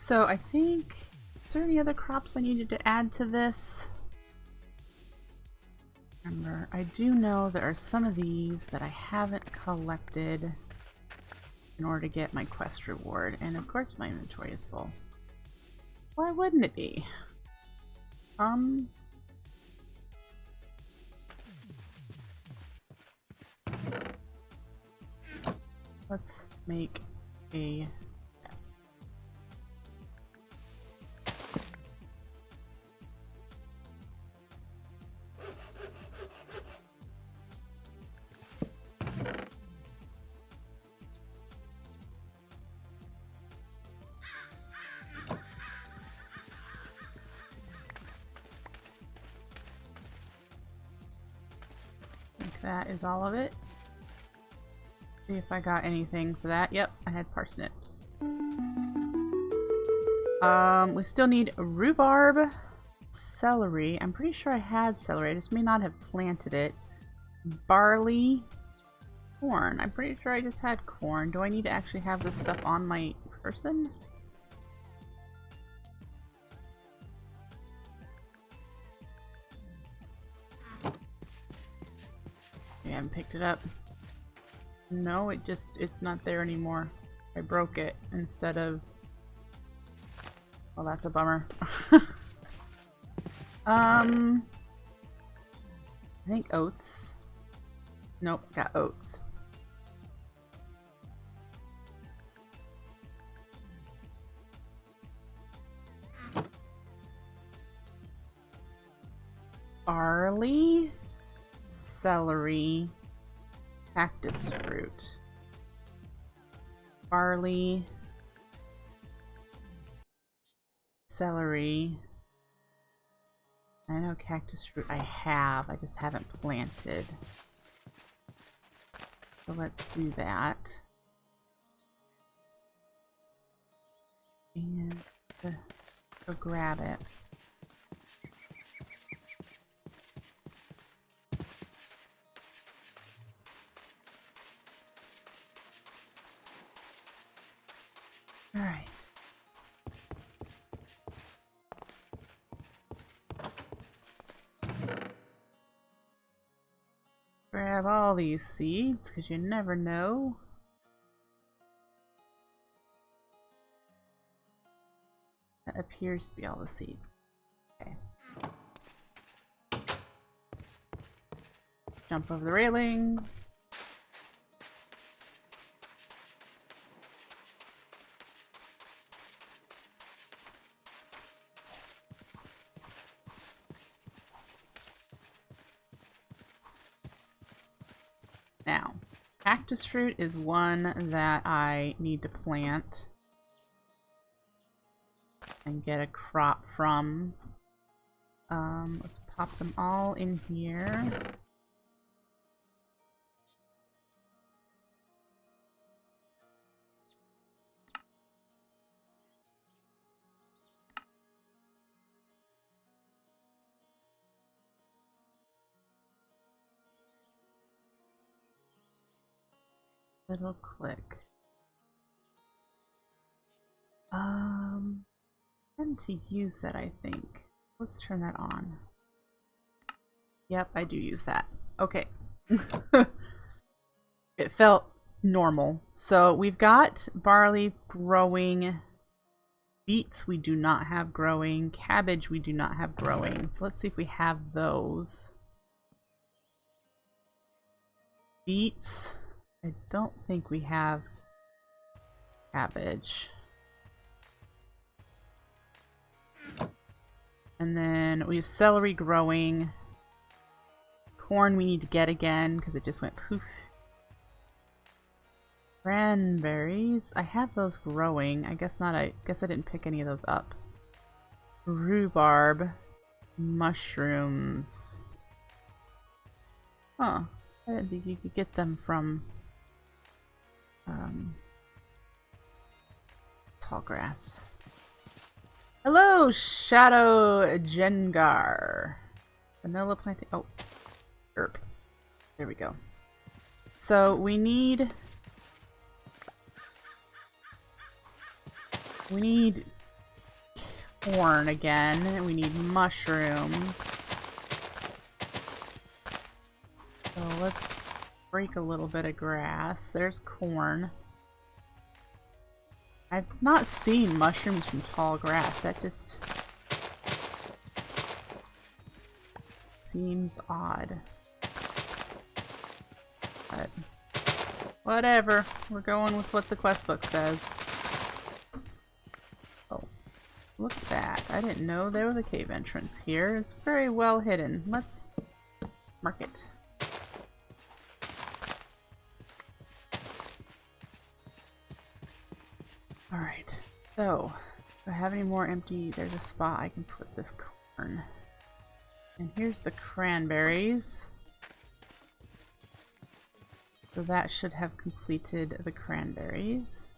So I think, is there any other crops I needed to add to this? Remember, I do know there are some of these that I haven't collected in order to get my quest reward, and of course my inventory is full. Why wouldn't it be? Let's make a yes. I think that is all of it. See if I got anything for that. Yep, I had parsnips. We still need rhubarb, celery. I'm pretty sure I had celery. I just may not have planted it. Barley, corn. I'm pretty sure I just had corn. Do I need to actually have this stuff on my person? I haven't picked it up. No, it's not there anymore. I broke it instead of... Well, that's a bummer. I think oats. Nope, got oats. Barley, celery, cactus fruit. Barley, celery. I know cactus fruit I have, I just haven't planted. So let's do that. And go grab it. All right. Grab all these seeds, because you never know. That appears to be all the seeds. Okay. Jump over the railing. Now, cactus fruit is one that I need to plant and get a crop from. Let's pop them all in here. Little click. Tend to use that, I think. Let's turn that on. Yep, I do use that. Okay. It felt normal. So we've got barley growing. Beets we do not have growing. Cabbage we do not have growing. So let's see if we have those. Beets. I don't think we have cabbage. And then we have celery growing. Corn we need to get again because it just went poof. Cranberries. I have those growing. I guess not. I guess I didn't pick any of those up. Rhubarb. Mushrooms. Huh. I didn't think you could get them from tall grass. Hello, Shadow Jengar. Vanilla planting. Oh, herb. There we go. So we need corn again, and we need mushrooms. So let's break a little bit of grass. There's corn. I've not seen mushrooms from tall grass. That just seems odd. But whatever. We're going with what the quest book says. Oh, look at that. I didn't know there was a cave entrance here. It's very well hidden. Let's mark it. Alright, so if I have any more empty, there's a spot I can put this corn. And here's the cranberries. So that should have completed the cranberries.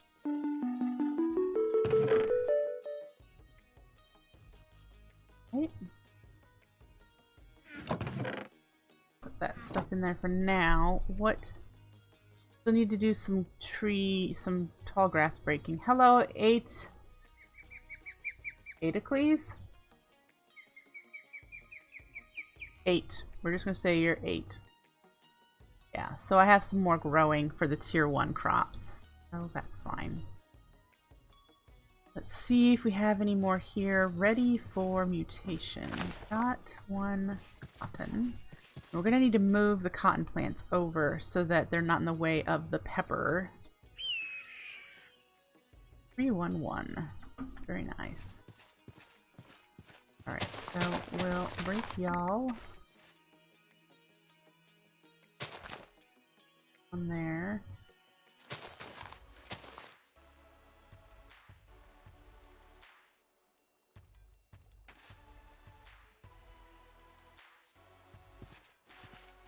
Right. Put that stuff in there for now. What? Still need to do some tall grass breaking. Hello, Adicles? 8. We're just gonna say you're 8. Yeah, so I have some more growing for the tier 1 crops. Oh, that's fine. Let's see if we have any more here ready for mutation. Got 1 cotton. We're gonna need to move the cotton plants over so that they're not in the way of the pepper. 311. Very nice. Alright, so we'll break y'all on there.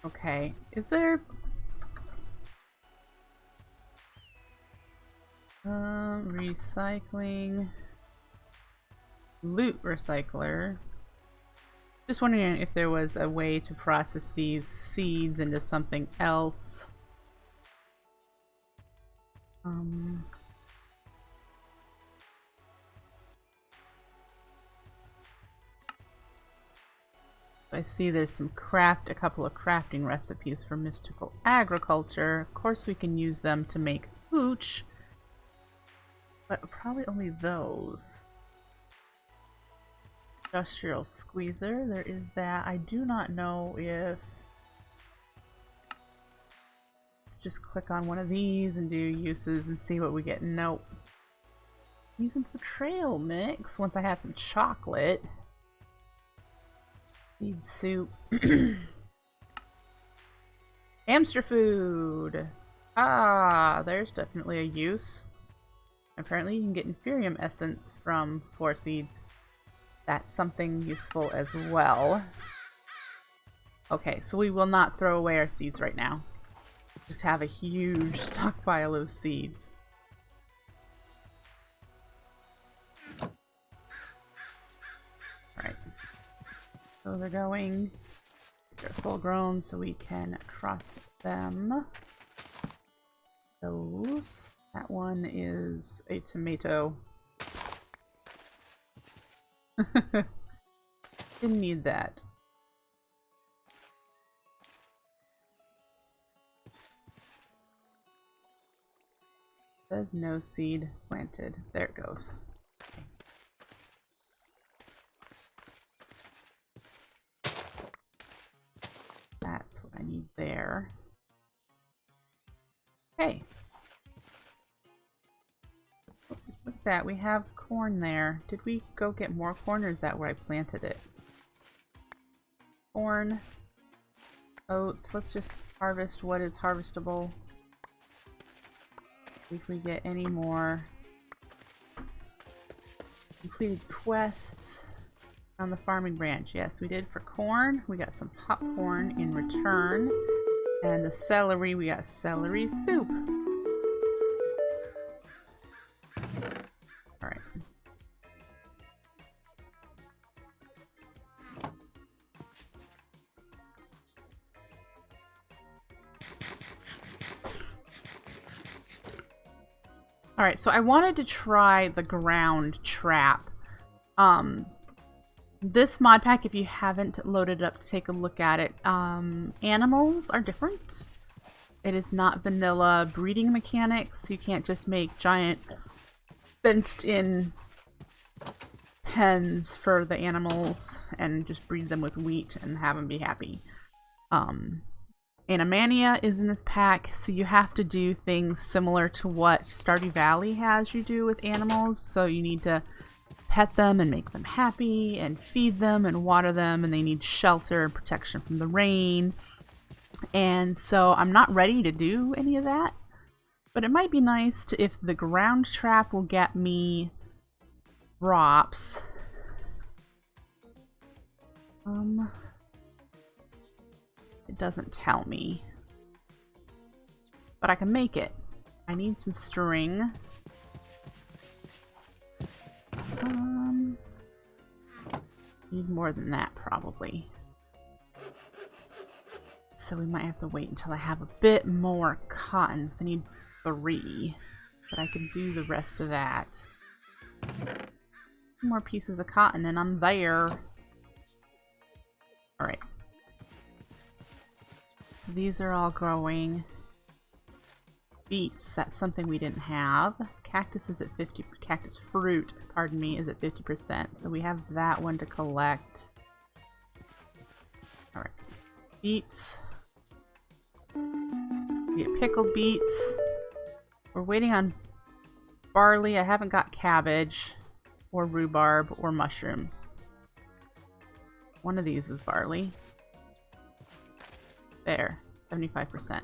Okay, is there... recycling... Loot recycler. Just wondering if there was a way to process these seeds into something else. I see there's a couple of crafting recipes for mystical agriculture. Of course we can use them to make hooch, but probably only those. Industrial squeezer, there is that. I do not know if... Let's just click on one of these and do uses and see what we get. Nope. Use them for trail mix once I have some chocolate. Seed soup. Hamster food! Ah, there's definitely a use. Apparently you can get Inferium essence from 4 seeds. That's something useful as well. Okay, so we will not throw away our seeds right now. Just have a huge stockpile of seeds. Alright. So they're going. They're full grown so we can cross them. Those. That one is a tomato. Didn't need that. Says no seed planted. There it goes. That's what I need there. Hey. Look at that, we have corn there. Did we go get more corn or is that where I planted it? Corn. Oats. Let's just harvest what is harvestable. See if we get any more completed quests on the farming branch. Yes, we did for corn. We got some popcorn in return. And the celery, we got celery soup. Alright. Alright, so I wanted to try the ground trap This mod pack, if you haven't loaded it up to take a look at it, animals are different. It is not vanilla breeding mechanics. You can't just make giant fenced-in pens for the animals and just breed them with wheat and have them be happy. Animania is in this pack, so you have to do things similar to what Stardew Valley has you do with animals. So you need to pet them and make them happy and feed them and water them, and they need shelter and protection from the rain. And so I'm not ready to do any of that, but it might be nice to, if the ground trap will get me drops. It doesn't tell me, but I can make it. I need some string. Need more than that probably. So we might have to wait until I have a bit more cotton. So I need 3, but I can do the rest of that. More pieces of cotton and I'm there. Alright. So these are all growing. Beets, that's something we didn't have. Cactus is at 50, cactus fruit, pardon me, is at 50%. So we have that one to collect. Alright. Beets. We get pickled beets. We're waiting on barley. I haven't got cabbage, or rhubarb, or mushrooms. One of these is barley. There, 75%.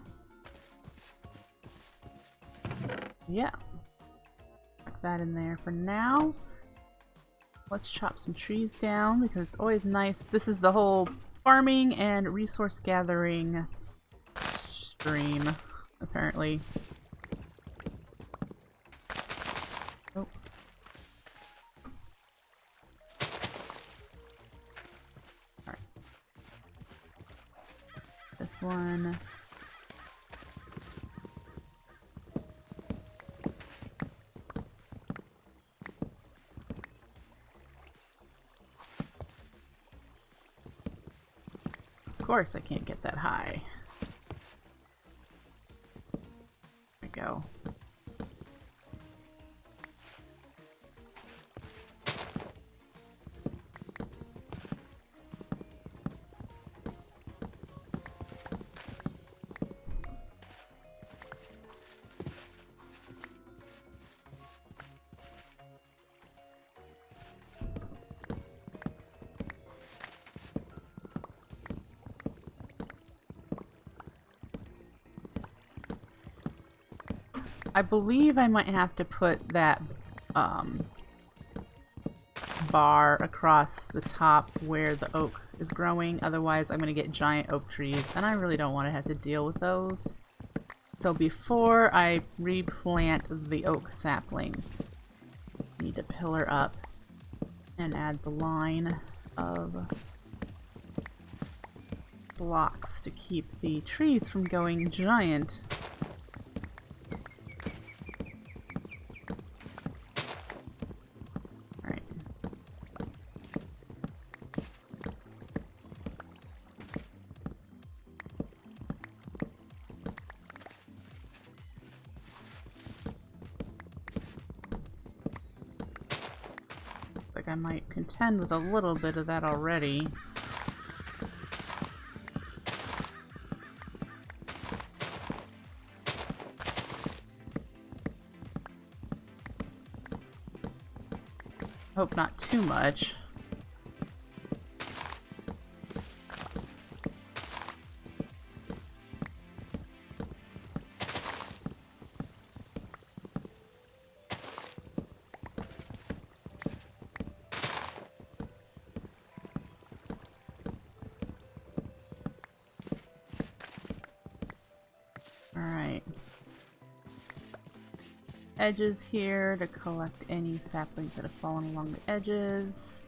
Yeah. Tuck that in there for now. Let's chop some trees down because it's always nice. This is the whole farming and resource gathering stream, apparently. Oh. Alright. This one. Of course I can't get that high. There we go. I believe I might have to put that bar across the top where the oak is growing, otherwise I'm going to get giant oak trees, and I really don't want to have to deal with those. So before I replant the oak saplings, I need to pillar up and add the line of blocks to keep the trees from going giant. I might contend with a little bit of that already. Hope not too much. Edges here to collect any saplings that have fallen along the edges.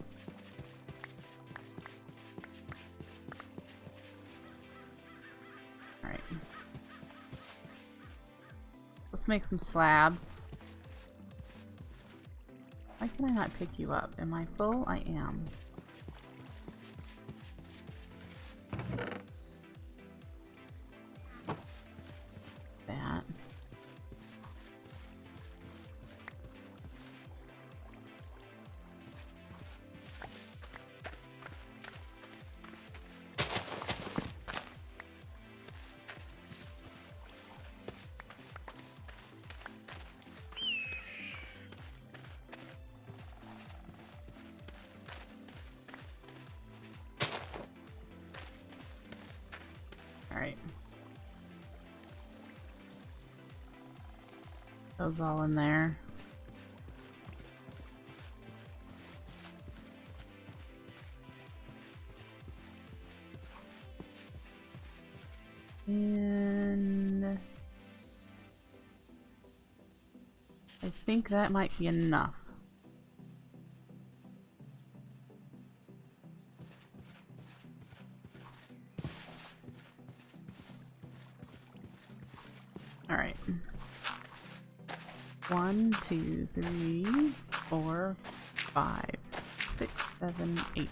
Alright. Let's make some slabs. I can can I not pick you up? Am I full? I am. That. Alright. Those all in there. And I think that might be enough. All right. 1, 2, 3, 4, 5, 6, 7, 8.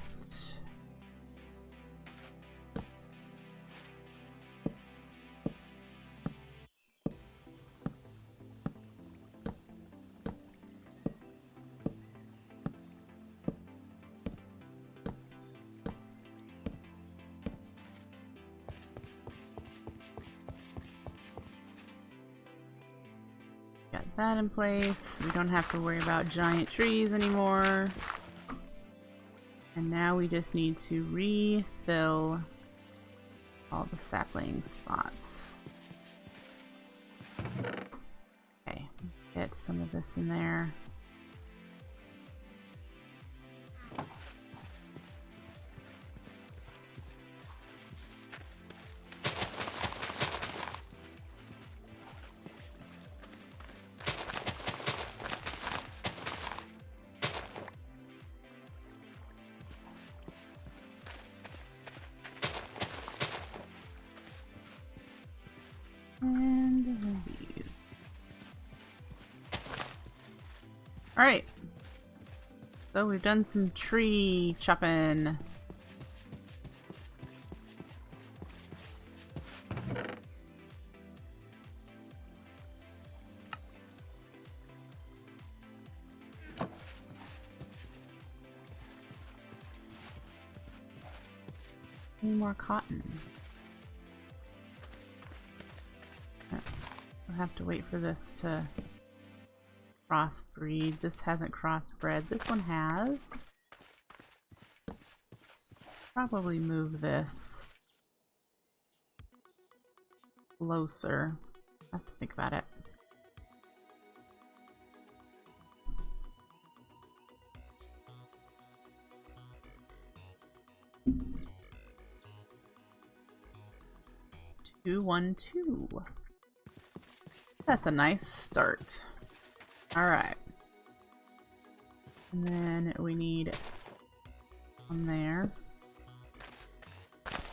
Got that in place. We don't have to worry about giant trees anymore. And now we just need to refill all the sapling spots. Okay, get some of this in there. And these. Alright. So we've done some tree chopping. Any more cotton? I'll have to wait for this to crossbreed. This hasn't crossbred. This one has. Probably move this closer. I have to think about it. Two, 1, 2. That's a nice start. Alright. And then we need one there.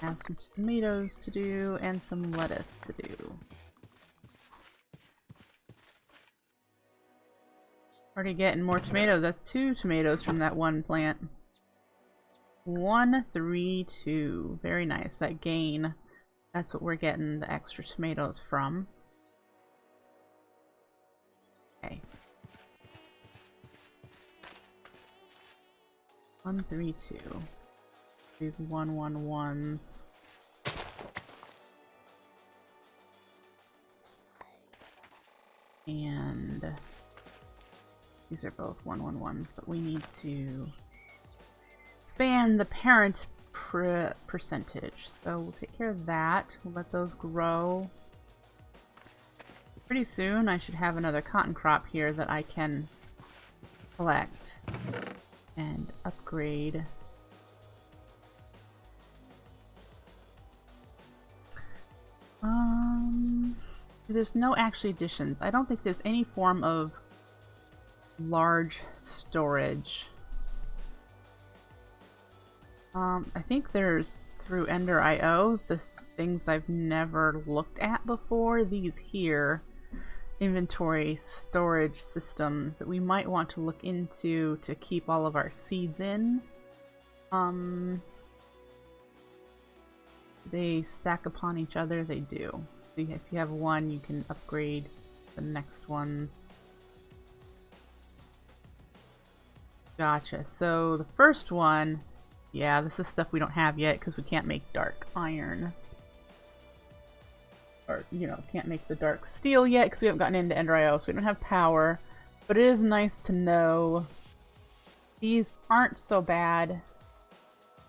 Have some tomatoes to do and some lettuce to do. Already getting more tomatoes. That's 2 tomatoes from that one plant. 1, 3, 2. Very nice. That gain. That's what we're getting the extra tomatoes from. Okay. 1, 3, 2. These 1, 1, 1s. And these are both 1, 1, 1s, but we need to expand the parent percentage. So we'll take care of that. We'll let those grow. Pretty soon I should have another cotton crop here that I can collect and upgrade. There's no actually additions. I don't think there's any form of large storage. I think there's through Ender.io the things I've never looked at before. These here, inventory storage systems that we might want to look into to keep all of our seeds in. They stack upon each other, they do. So if you have one, you can upgrade the next ones. Gotcha. So the first one, yeah, this is stuff we don't have yet because we can't make dark iron. Or, you know, can't make the dark steel yet because we haven't gotten into Ender.io, so we don't have power. But it is nice to know these aren't so bad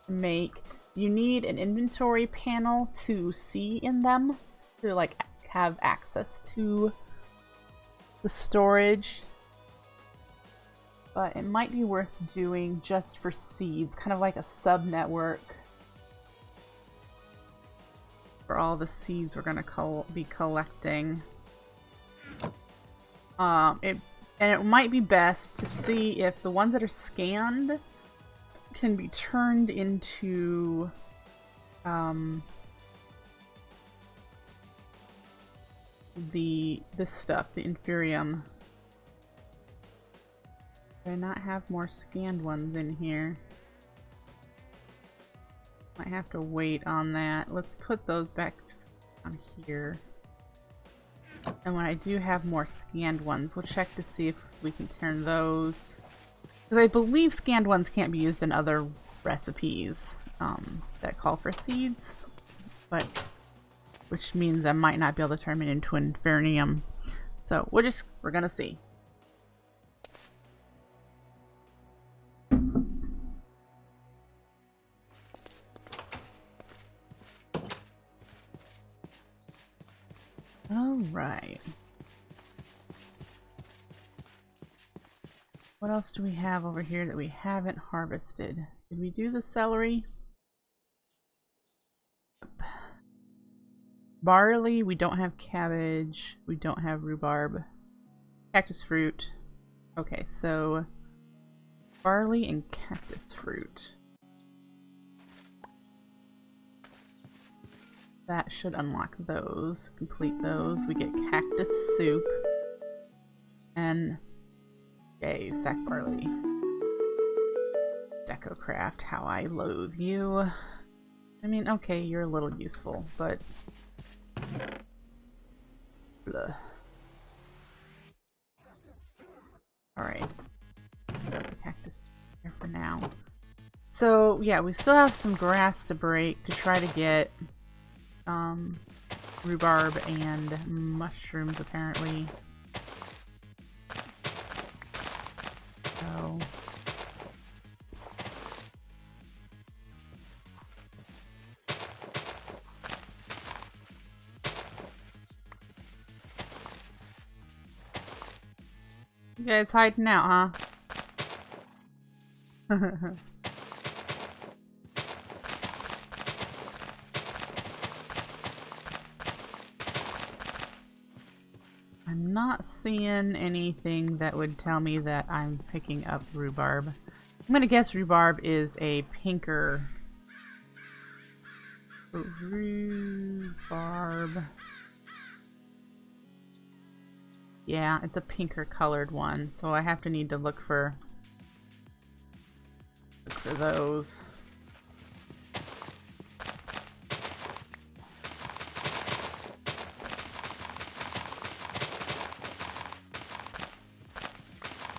to make. You need an inventory panel to see in them, to like have access to the storage. But it might be worth doing just for seeds, kind of like a sub-network for all the seeds we're going to be collecting. And it might be best to see if the ones that are scanned can be turned into this stuff, the Inferium. Do I not have more scanned ones in here? Might have to wait on that. Let's put those back on here. And when I do have more scanned ones, we'll check to see if we can turn those. Because I believe scanned ones can't be used in other recipes that call for seeds. But, which means I might not be able to turn it into an Infernium. So we're gonna see. Alright. What else do we have over here that we haven't harvested? Did we do the celery? Barley, we don't have cabbage, we don't have rhubarb. Cactus fruit. Okay, so barley and cactus fruit. That should unlock those, complete those. We get cactus soup. And yay, sack barley. Agricraft, how I loathe you. I mean, okay, you're a little useful, but blah. Alright. So the cactus here for now. So yeah, we still have some grass to break to try to get rhubarb and mushrooms apparently. So you guys hiding out, huh? I'm not seeing anything that would tell me that I'm picking up rhubarb. I'm gonna guess rhubarb is a pinker. Rhubarb. Yeah, it's a pinker colored one, so I have to need to look for those.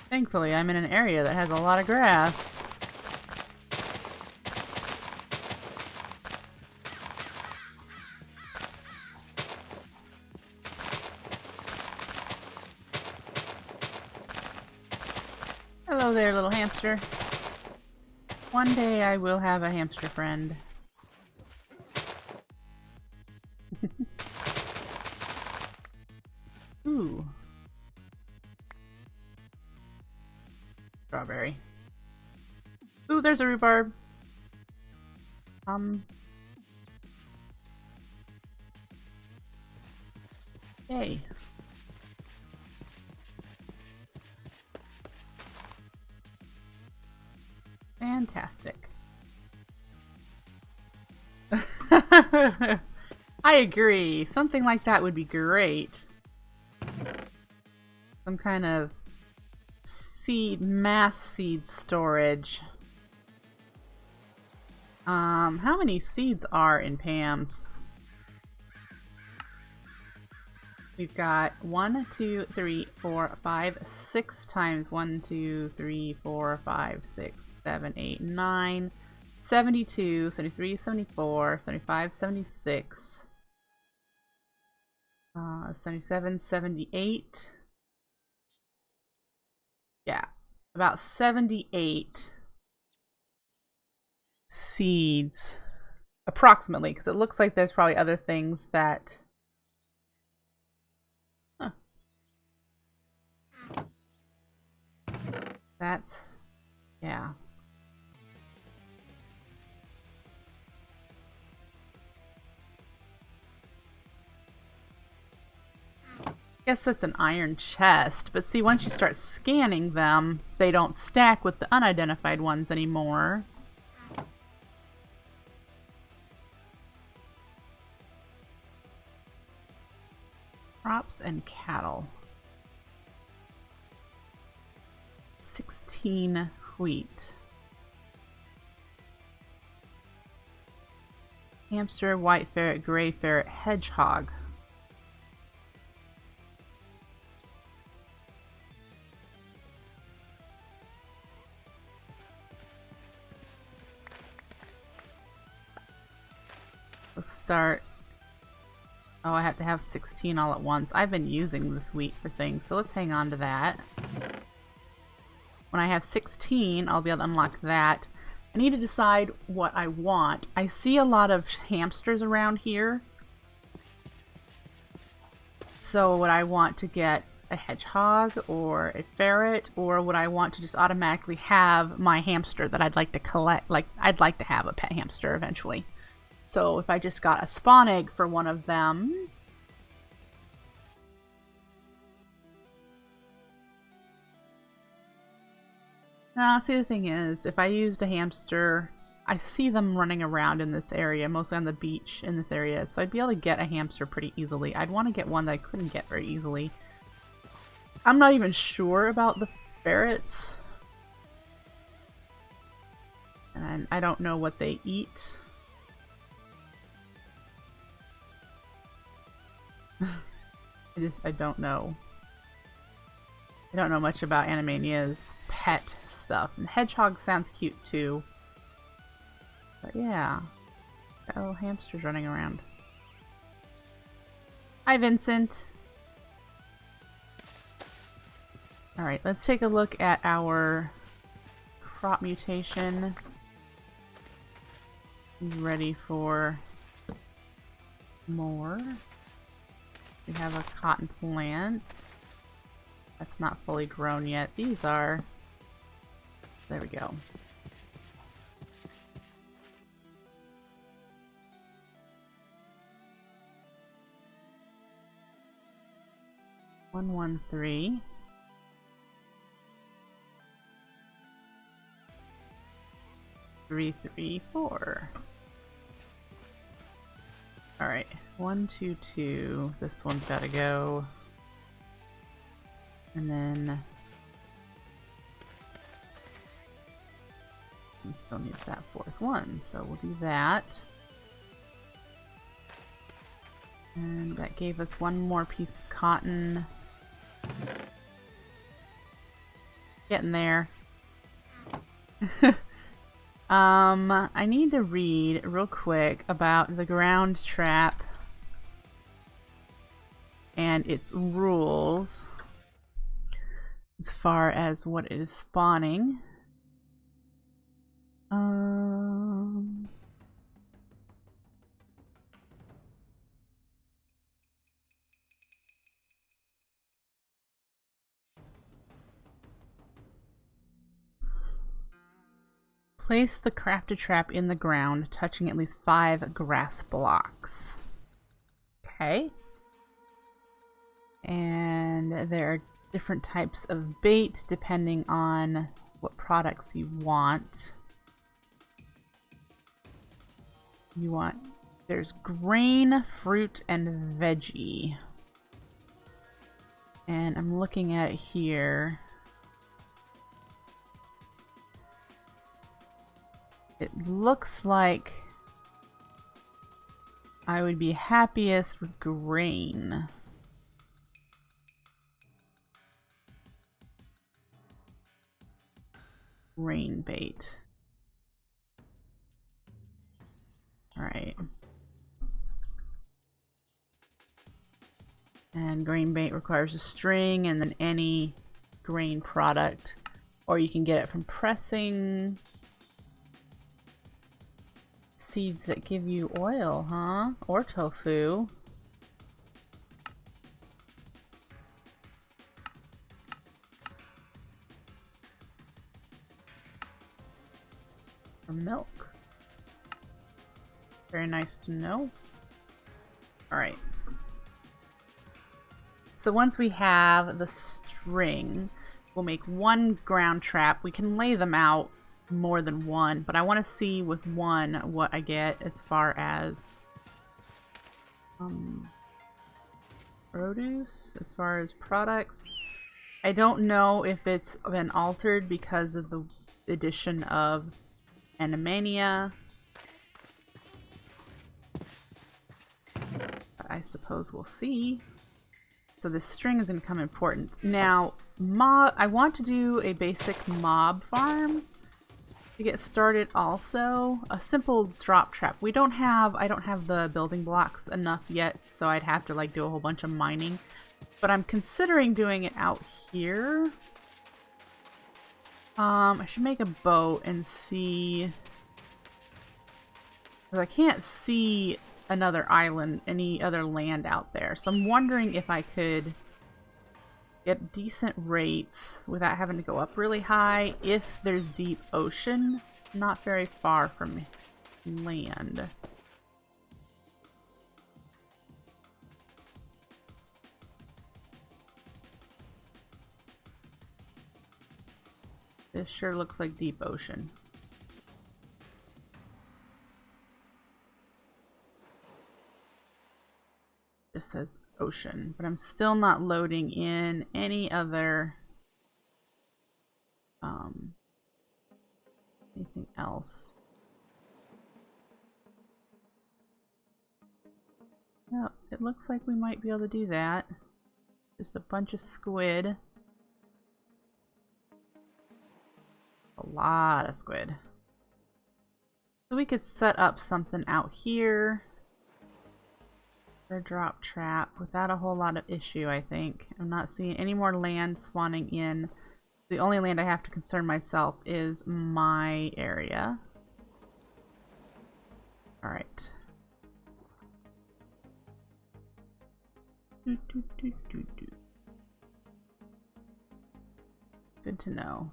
Thankfully, I'm in an area that has a lot of grass. Hello there, little hamster. One day I will have a hamster friend. Ooh. Strawberry. Ooh, there's a rhubarb. Yay. Fantastic. I agree. Something like that would be great. Some kind of mass seed storage. How many seeds are in Pam's? We've got 1, 2, 3, 4, 5, 6 times 1, 2, 3, 4, 5, 6, 7, 8, 9, 72, 73, 74, 75, 76, 77, 78. Yeah, about 78 seeds, approximately, because it looks like there's probably other things that... Huh. That's... yeah. I guess that's an iron chest, but see, once you start scanning them, they don't stack with the unidentified ones anymore. Crops and cattle. 16 wheat. Hamster, white ferret, gray ferret, hedgehog. Let's start. Oh, I have to have 16 all at once. I've been using this wheat for things, so let's hang on to that. When I have 16, I'll be able to unlock that. I need to decide what I want. I see a lot of hamsters around here. So would I want to get a hedgehog or a ferret, or would I want to just automatically have my hamster that I'd like to collect? Like, I'd like to have a pet hamster eventually. So if I just got a spawn egg for one of them... Now, see, the thing is, if I used a hamster, I see them running around in this area, mostly on the beach in this area, so I'd be able to get a hamster pretty easily. I'd want to get one that I couldn't get very easily. I'm not even sure about the ferrets. And I don't know what they eat. I don't know. I don't know much about Animania's pet stuff. And hedgehog sounds cute too. But yeah. Got little hamsters running around. Hi, Vincent. Alright, let's take a look at our crop mutation. Ready for more. We have a cotton plant. That's not fully grown yet. These are. There we go. One, 1, 3. Three, 3, 4. Alright, 1, 2, 2. This one's gotta go. And then this one still needs that 4th one, so we'll do that. And that gave us one more piece of cotton. Getting there. I need to read real quick about the ground trap and its rules as far as what it is spawning. Place the crafted trap in the ground, touching at least 5 grass blocks. Okay. And there are different types of bait depending on what products you want. There's grain, fruit, and veggie. And I'm looking at it here. It looks like I would be happiest with grain. Grain bait. Alright. And grain bait requires a string and then any grain product. Or you can get it from pressing seeds that give you oil, huh? Or tofu. Or milk. Very nice to know. Alright. So once we have the string, we'll make one ground trap. We can lay them out more than one, but I want to see with one what I get as far as produce, as far as products. I don't know if it's been altered because of the addition of Animania. I suppose we'll see. So this string is going to become important. Now, I want to do a basic mob farm to get started also. A simple drop trap. I don't have the building blocks enough yet, so I'd have to like do a whole bunch of mining. But I'm considering doing it out here. I should make a boat and see. Because I can't see another island, any other land out there. So I'm wondering if I could get decent rates without having to go up really high if there's deep ocean not very far from land. This sure looks like deep ocean. Just says ocean, but I'm still not loading in any other anything else. No, it looks like we might be able to do that. Just a bunch of squid. A lot of squid. So we could set up something out here. A drop trap without a whole lot of issue, I think. I'm not seeing any more land spawning in. The only land I have to concern myself is my area. Alright. Good to know.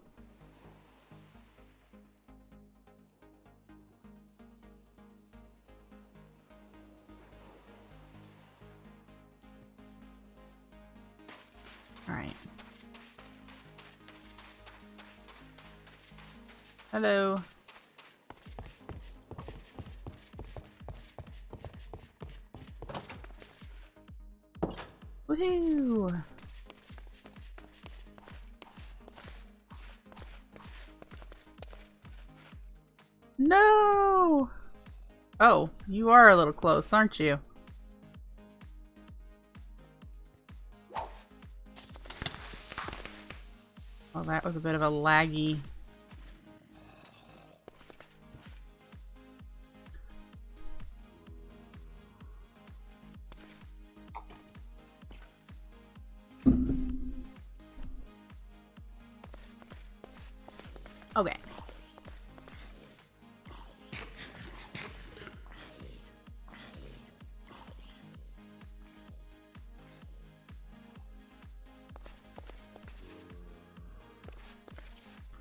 Alright. Hello. Woohoo! No! Oh, you are a little close, aren't you? Oh, that was a bit of a laggy. Okay.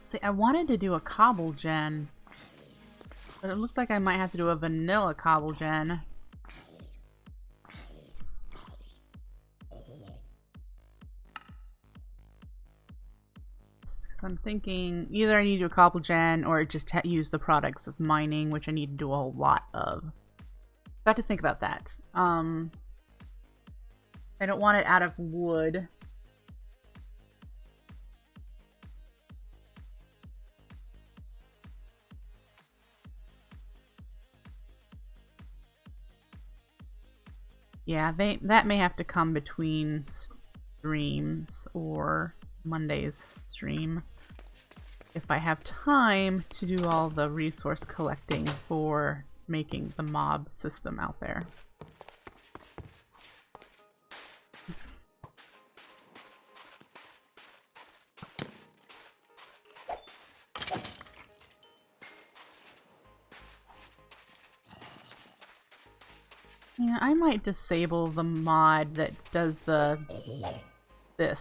See, I wanted to do a cobble gen, but it looks like I might have to do a vanilla cobble gen. I'm thinking either I need to do a cobble gen or just use the products of mining, which I need to do a whole lot of. I have to think about that. I don't want it out of wood. Yeah, that may have to come between streams or Monday's stream if I have time to do all the resource collecting for making the mob system out there. Yeah, I might disable the mod that does this. I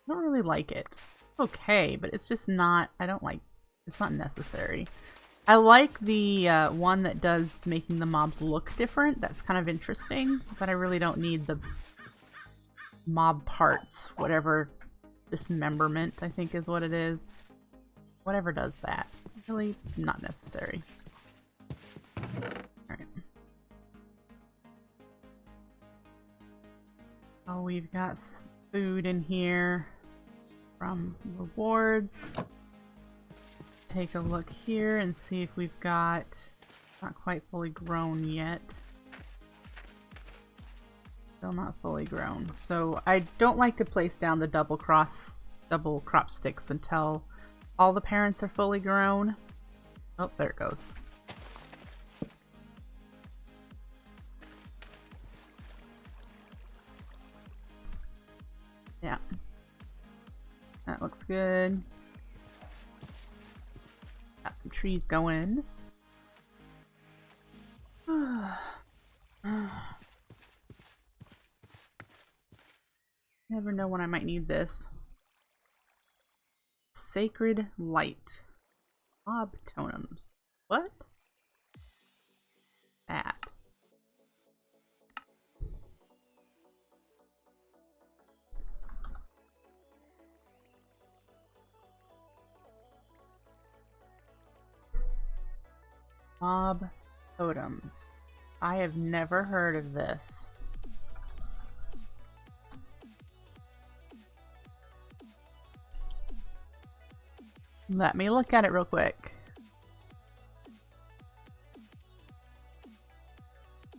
don't really like it. Okay, but it's just not, it's not necessary. I like the one that does making the mobs look different. That's kind of interesting, but I really don't need the mob parts, whatever dismemberment I think is what it is. Whatever does that. Really not necessary. Alright. Oh, we've got food in here from rewards. Take a look here and see if we've got, not quite fully grown yet. Still not fully grown. So I don't like to place down the double crop sticks until all the parents are fully grown. Oh, there it goes. Yeah. That looks good. Got some trees going. Never know when I might need this. Sacred light. Mob totems. What? That. Mob totems. I have never heard of this. Let me look at it real quick.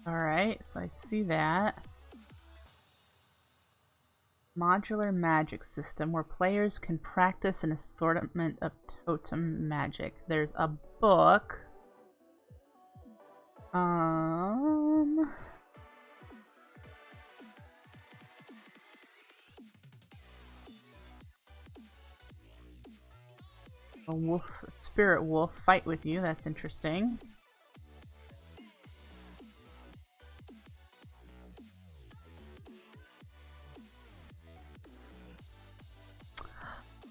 Alright, so I see that. Modular magic system where players can practice an assortment of totem magic. There's a book. A wolf, spirit wolf fight with you. That's interesting.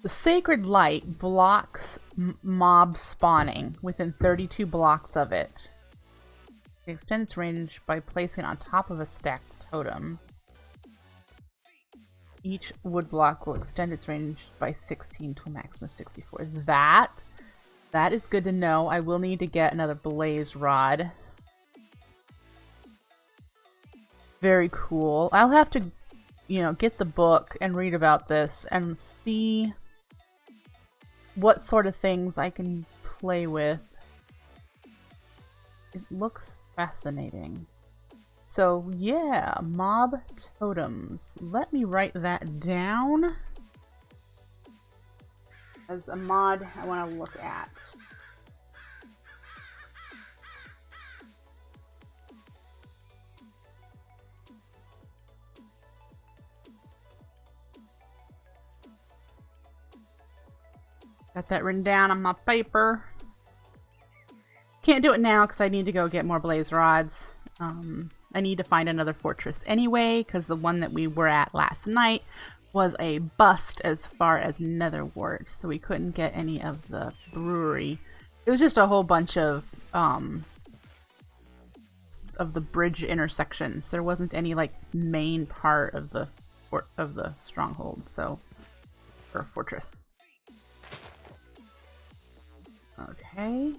The sacred light blocks mob spawning within 32 blocks of it. It extends its range by placing it on top of a stacked totem. Each wood block will extend its range by 16 to a maximum of 64. That is good to know. I will need to get another blaze rod. Very cool. I'll have to, get the book and read about this and see what sort of things I can play with. It looks fascinating. So yeah, mob totems. Let me write that down as a mod I want to look at. Got that written down on my paper. Can't do it now because I need to go get more blaze rods. I need to find another fortress anyway, because the one that we were at last night was a bust as far as netherwort, so we couldn't get any of the brewery. It was just a whole bunch of the bridge intersections. There wasn't any like main part of the stronghold, so or fortress. Okay.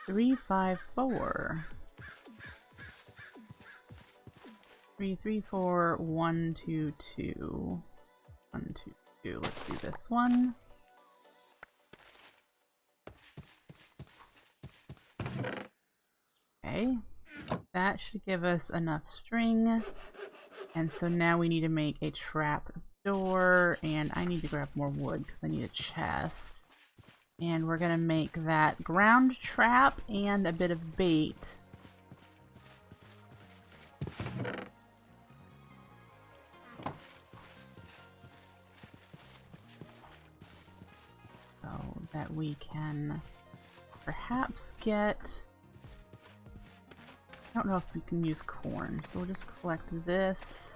354. 334 122. 122. Let's do this one. Okay, that should give us enough string. And so now we need to make a trap door, and I need to grab more wood because I need a chest. And we're gonna make that ground trap and a bit of bait. So that we can perhaps get... I don't know if we can use corn, so we'll just collect this.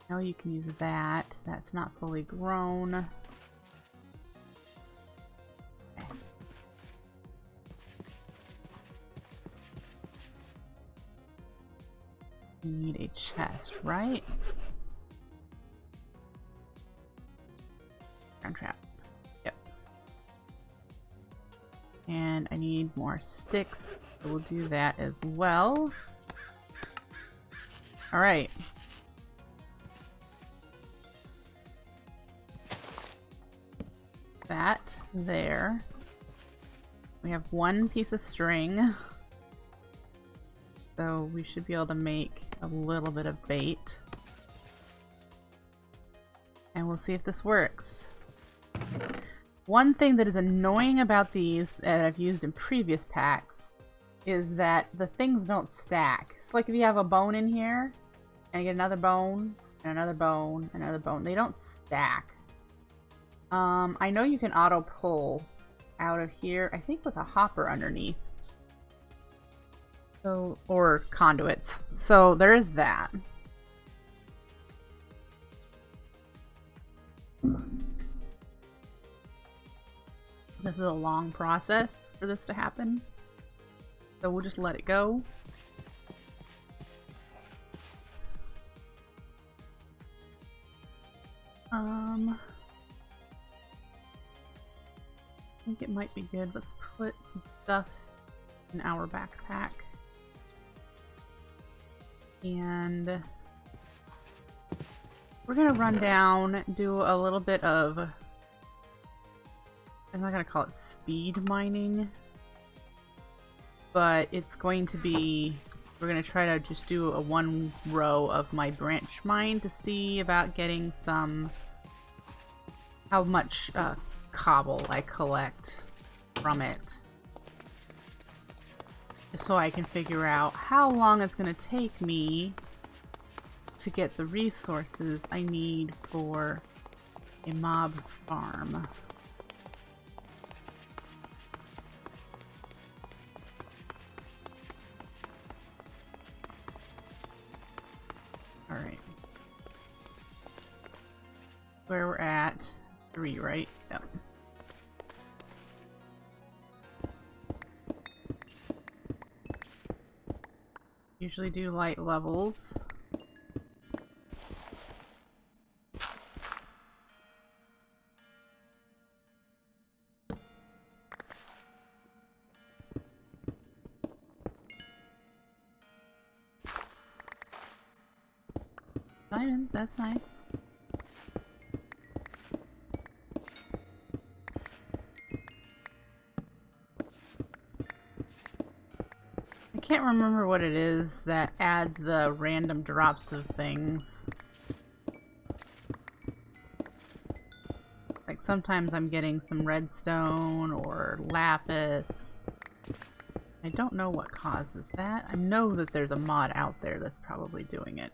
No, you can use that. That's not fully grown. Okay. We need a chest, right? Ground trap. Yep. And I need more sticks. So we'll do that as well. Alright. That there. We have one piece of string. So we should be able to make a little bit of bait. And we'll see if this works. One thing that is annoying about these that I've used in previous packs is that the things don't stack. So like if you have a bone in here, and you get another bone, and another bone, and another bone, they don't stack. I know you can auto pull out of here, I think with a hopper underneath. So, or conduits. So there is that. This is a long process for this to happen. So we'll just let it go. I think it might be good. Let's put some stuff in our backpack. And we're gonna run down, do a little bit of, I'm not gonna call it speed mining, but it's going to be, we're gonna try to just do a one row of my branch mine to see about getting some, how much cobble I collect from it. Just so I can figure out how long it's gonna take me to get the resources I need for a mob farm. Alright. Where we're at, 3, right? Yep. Usually do light levels. Diamonds, that's nice. I can't remember what it is that adds the random drops of things. Like sometimes I'm getting some redstone or lapis. I don't know what causes that. I know that there's a mod out there that's probably doing it.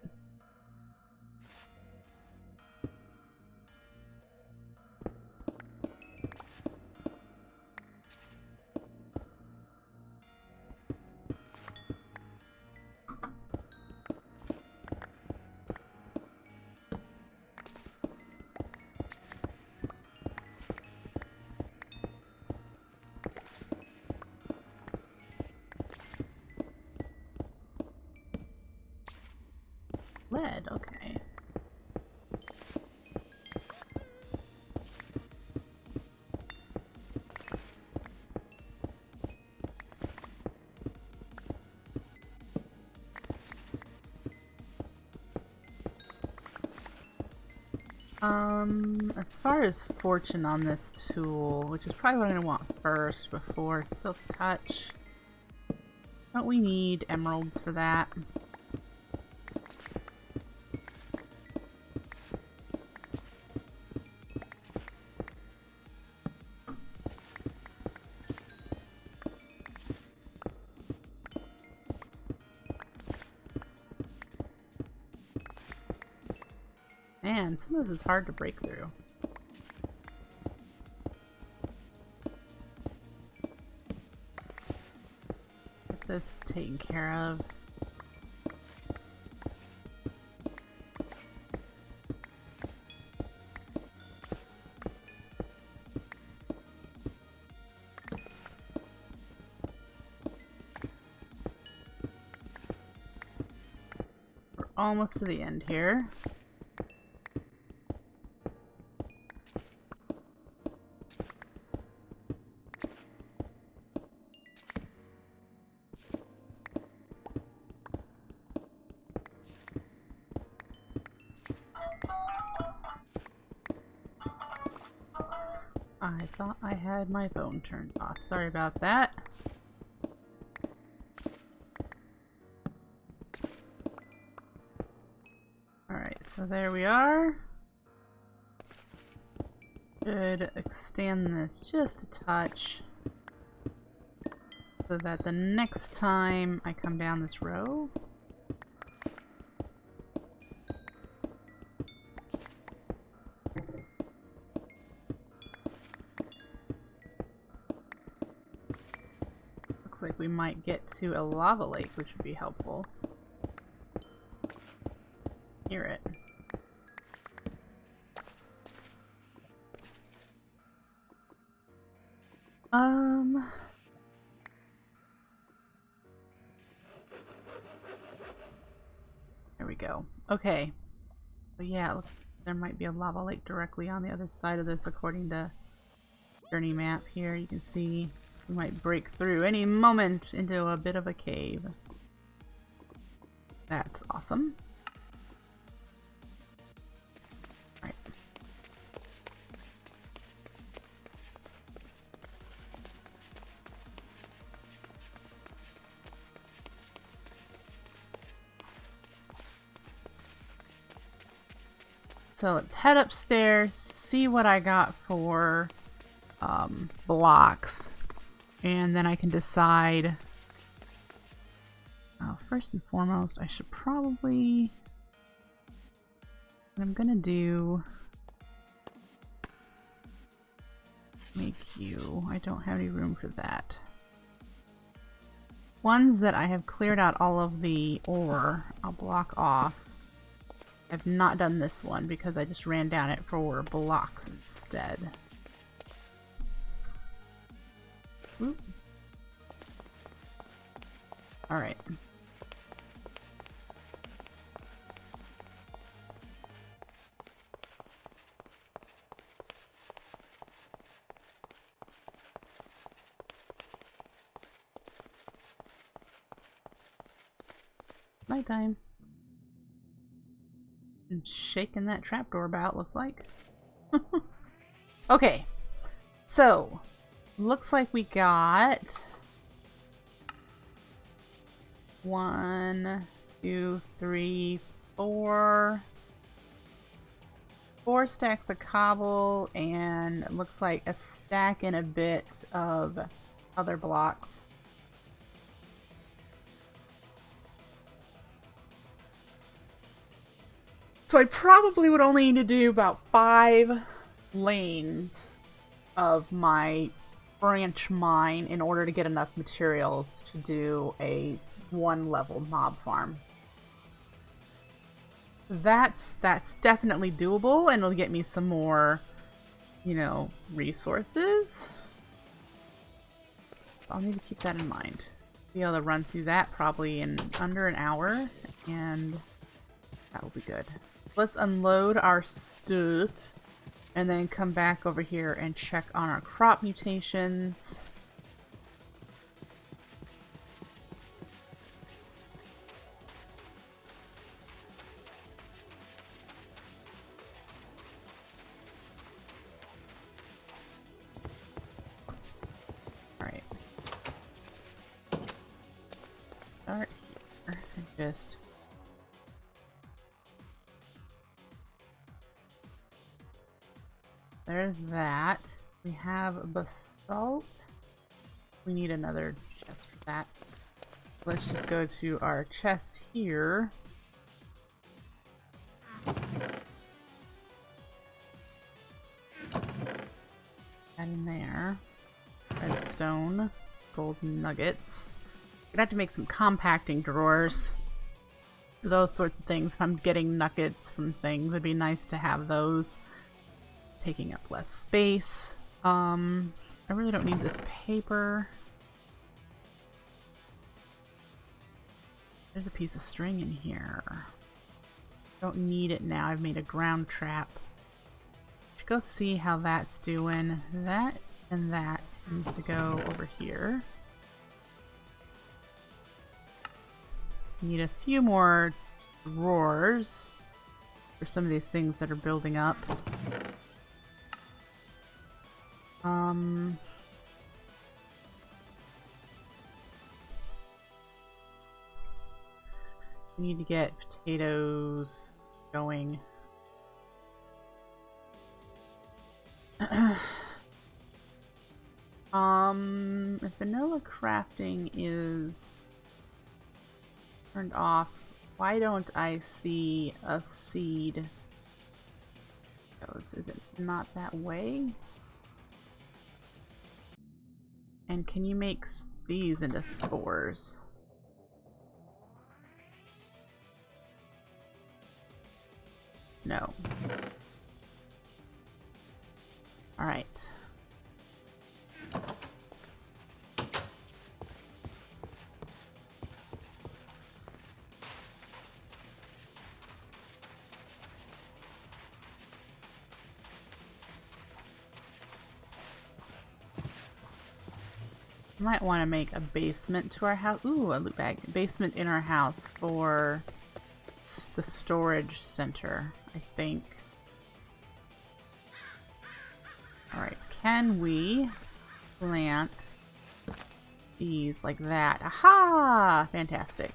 Lead, okay. As far as fortune on this tool, which is probably what I'm gonna want first before Silk Touch. Don't we need emeralds for that? Man, some of this is hard to break through. Get this taken care of. We're almost to the end here. I thought I had my phone turned off. Sorry about that. Alright, so there we are. Should extend this just a touch so that the next time I come down this row, looks like we might get to a lava lake, which would be helpful. Hear it. There we go. Okay. So yeah, it looks there might be a lava lake directly on the other side of this according to journey map here. You can see we might break through any moment into a bit of a cave. That's awesome. Right. So let's head upstairs, see what I got for blocks, and then I can decide. First and foremost, I should probably. What I'm gonna do. Make you. I don't have any room for that. Ones that I have cleared out all of the ore, I'll block off. I've not done this one because I just ran down it for blocks instead. Oop. All right. Nighttime. And shaking that trapdoor about, looks like. Okay, so looks like we got 1, 2, 3, 4 stacks of cobble, and it looks like a stack and a bit of other blocks. So I probably would only need to do about 5 lanes of my branch mine in order to get enough materials to do a 1-level mob farm. That's definitely doable, and it'll get me some more, you know, resources. I'll need to keep that in mind. Be able to run through that probably in under an hour, and that will be good. Let's unload our stuff and then come back over here and check on our crop mutations. start here and just... There's that. We have basalt. We need another chest for that. Let's just go to our chest here. Add in there. Redstone. Golden nuggets. Gonna have to make some compacting drawers. Those sorts of things. If I'm getting nuggets from things, it'd be nice to have those. Taking up less space. I really don't need this paper. There's a piece of string in here. Don't need it now. I've made a ground trap. Should go see how that's doing. That and that needs to go over here. Need a few more drawers for some of these things that are building up. We need to get potatoes going. If vanilla crafting is turned off, why don't I see a seed? Is it not that way? And can you make these into spores? No. Alright. Might want to make a basement to our house. Ooh, a loot bag. Basement in our house for the storage center, I think. Alright, can we plant these like that? Aha! Fantastic.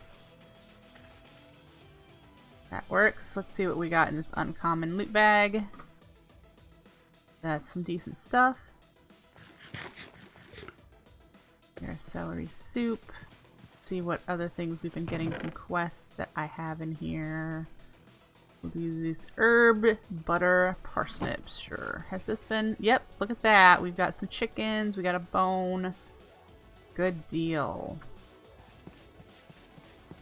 That works. Let's see what we got in this uncommon loot bag. That's some decent stuff. There's celery soup. Let's see what other things we've been getting from quests that I have in here. We'll do this herb, butter, parsnips. Sure. Has this been? Yep, look at that. We've got some chickens. We got a bone. Good deal.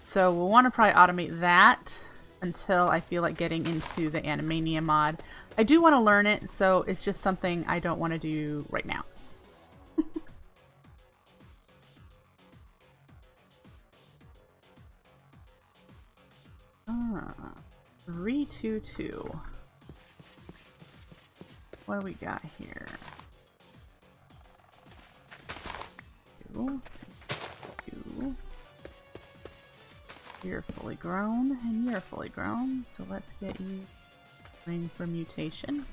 So we'll want to probably automate that until I feel like getting into the Animania mod. I do want to learn it, so it's just something I don't want to do right now. 322. What do we got here? 2. You're fully grown, and you're fully grown. So let's get you going for mutation.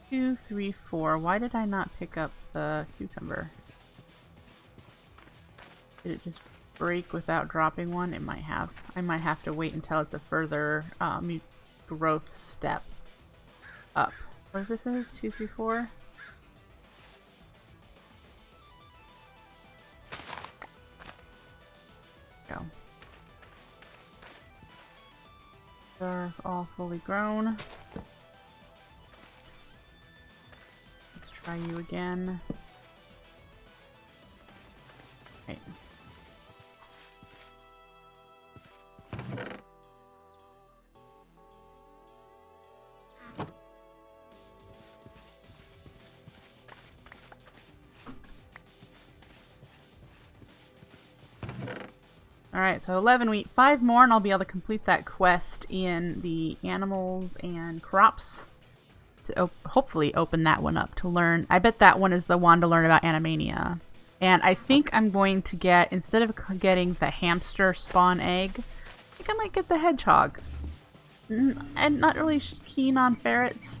Two, 3, 4. Why did I not pick up the cucumber? Did it just break without dropping one? It might have. I might have to wait until it's a further growth step up. So what this is? 2, 3, 4? Go. They're all fully grown. Try you again. Okay. Alright, so 11 wheat, 5 more, and I'll be able to complete that quest in the animals and crops. To hopefully open that one up to learn. I bet that one is the one to learn about Animania. And I think I'm going to get, instead of getting the hamster spawn egg, I think I might get the hedgehog. I'm not really keen on ferrets.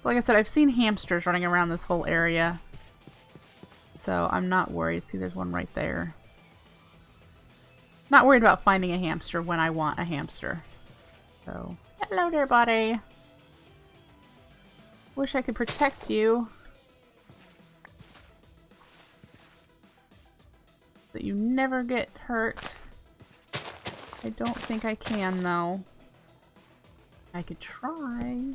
Like I said, I've seen hamsters running around this whole area. So I'm not worried. See, there's one right there. Not worried about finding a hamster when I want a hamster. So, hello there, buddy. Wish I could protect you. That you never get hurt. I don't think I can, though. I could try.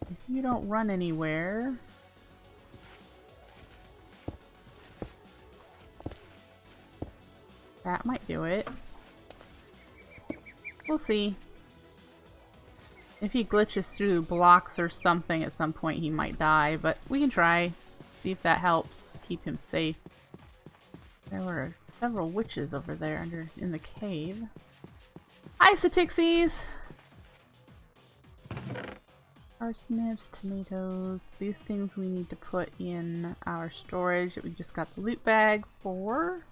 If you don't run anywhere. That might do it. We'll see. If he glitches through blocks or something at some point, he might die, but we can try. See if that helps keep him safe. There were several witches over there in the cave. Hi, Satixies! Parsnips, tomatoes. These things we need to put in our storage that we just got the loot bag for.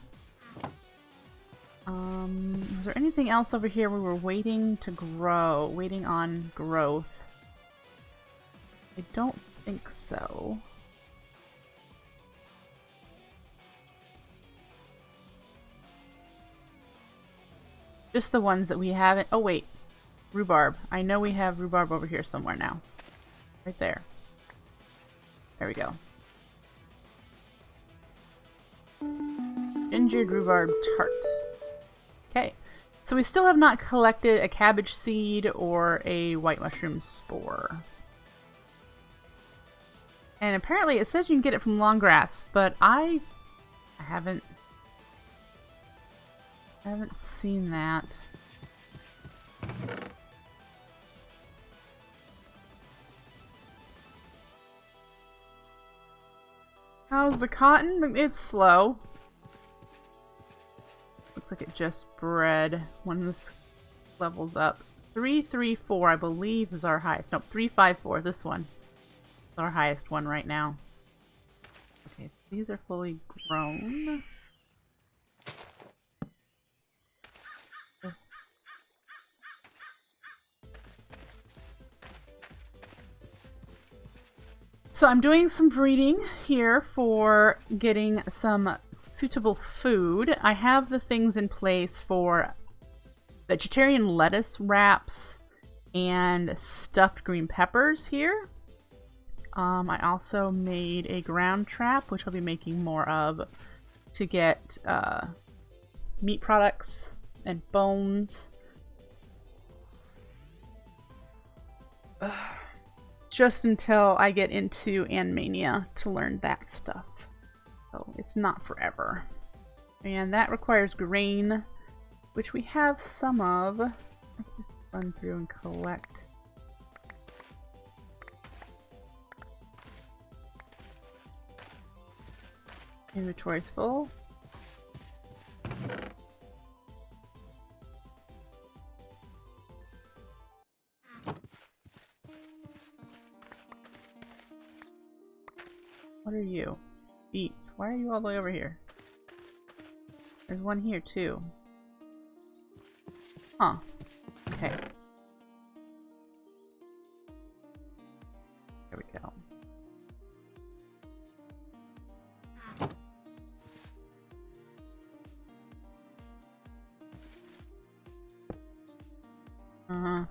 Was there anything else over here we were waiting to grow? Waiting on growth? I don't think so. Just the ones that we haven't... Oh, wait. Rhubarb. I know we have rhubarb over here somewhere now. Right there. There we go. Gingered rhubarb tarts. Okay. So we still have not collected a cabbage seed or a white mushroom spore. And apparently it says you can get it from long grass, but I haven't seen that. How's the cotton? It's slow. Looks like it just bred when this levels up. 334, I believe, is our highest. Nope, 354, this one. Is our highest one right now. Okay, so these are fully grown. So I'm doing some breeding here for getting some suitable food. I have the things in place for vegetarian lettuce wraps and stuffed green peppers here. I also made a ground trap, which I'll be making more of, to get meat products and bones. Just until I get into Animania to learn that stuff. So it's not forever. And that requires grain, which we have some of. I can just run through and collect. Inventory's full. What are you? Beets. Why are you all the way over here? There's one here too. Huh. Okay. There we go. Uh-huh.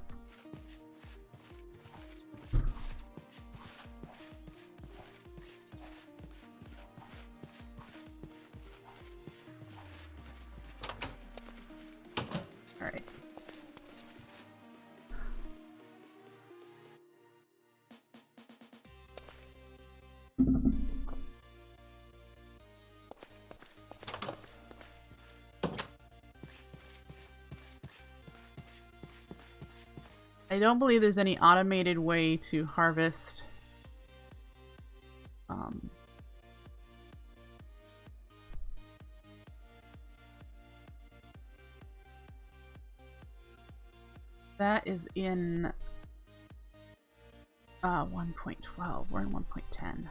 Alright. I don't believe there's any automated way to harvest that is in 1.12. We're in 1.10.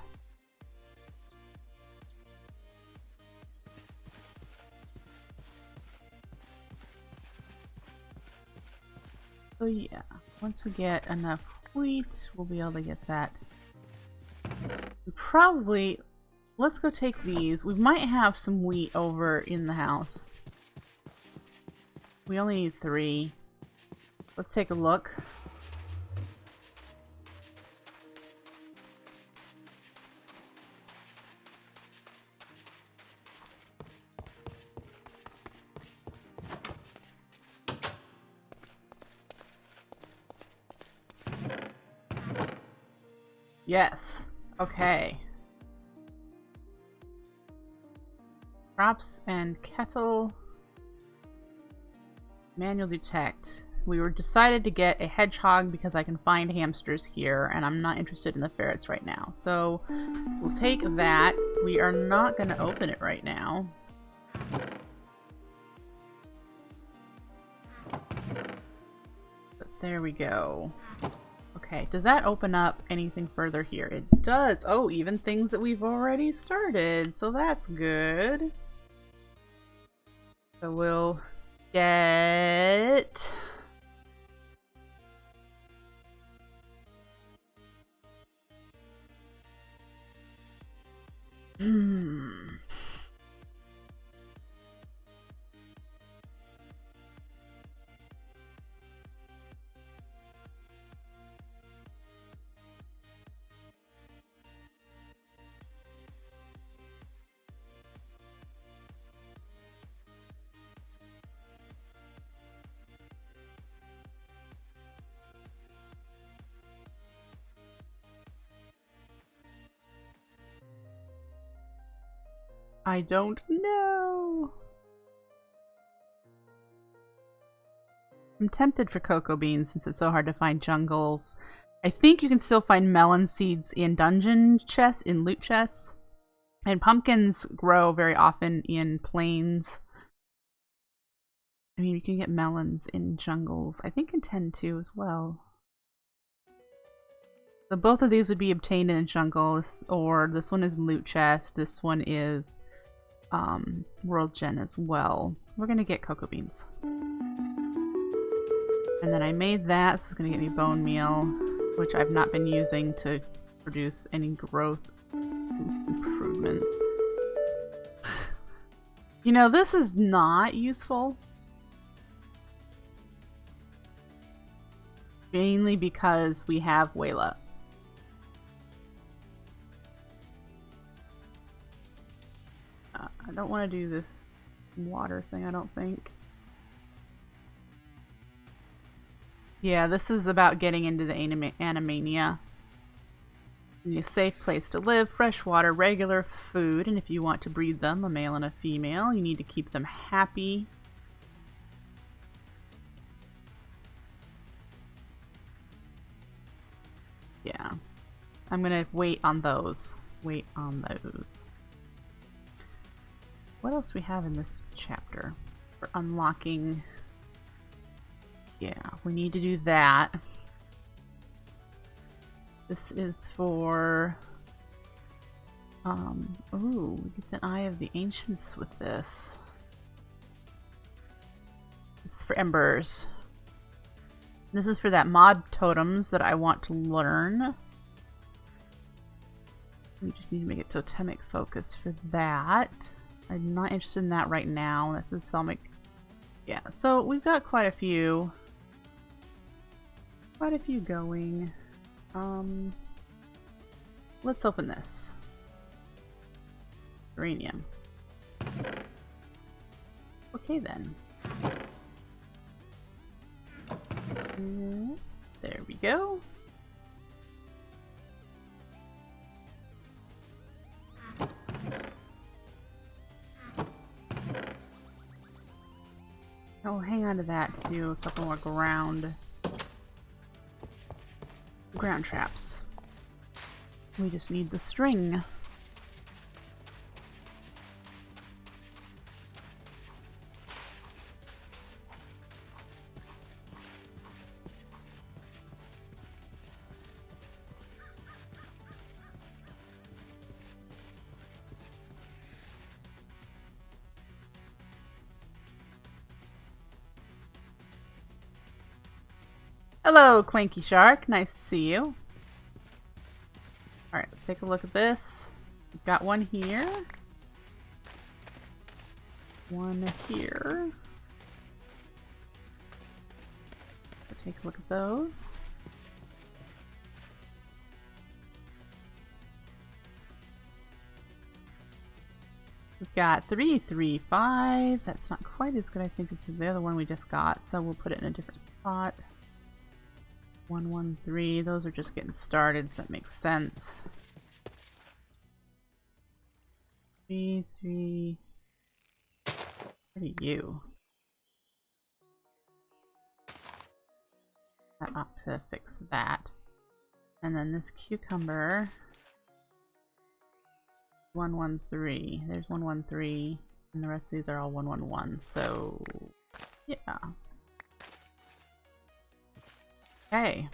So yeah, once we get enough wheat, we'll be able to get that. Probably, let's go take these. We might have some wheat over in the house. We only need 3. Let's take a look. Yes. Okay. Crops and kettle. Manual detect. We were decided to get a hedgehog because I can find hamsters here, and I'm not interested in the ferrets right now. So we'll take that. We are not going to open it right now. But there we go. Okay, does that open up anything further here? It does. Oh, even things that we've already started. So that's good. So we'll get... I don't know. I'm tempted for cocoa beans since it's so hard to find jungles. I think you can still find melon seeds in dungeon chests, in loot chests. And pumpkins grow very often in plains. I mean, you can get melons in jungles. I think in 10-2 as well. So both of these would be obtained in a jungle, or this one is loot chest, this one is world gen as well. We're gonna get cocoa beans. And then I made that, so it's gonna get me bone meal, which I've not been using to produce any growth improvements. You know, this is not useful. Mainly because we have Wayla. I don't want to do this water thing, I don't think. Yeah, this is about getting into the Animania. You need a safe place to live, fresh water, regular food, and if you want to breed them, a male and a female, you need to keep them happy. Yeah. I'm gonna wait on those. Wait on those. What else we have in this chapter for unlocking? Yeah, we need to do that. This is for ooh, we get the Eye of the Ancients with this. This is for embers. This is for that mod totems that I want to learn. We just need to make it totemic focus for that. I'm not interested in that right now. This is Thelmic. Yeah, so we've got quite a few. Quite a few going. Let's open this. Uranium. Okay then. There we go. Oh, hang on to that to do a couple more ground traps. We just need the string. Hello, Clanky Shark. Nice to see you. Alright, let's take a look at this. We've got one here. One here. So take a look at those. We've got 3, 3, 5. That's not quite as good, I think, as the other one we just got, so we'll put it in a different spot. 1, 1, 3. Those are just getting started, so that makes sense. 3, 3. What are you? That ought to fix that. And then this cucumber. 1, 1, 3. There's 1, 1, 3. And the rest of these are all 1, 1, 1. So, yeah. Okay.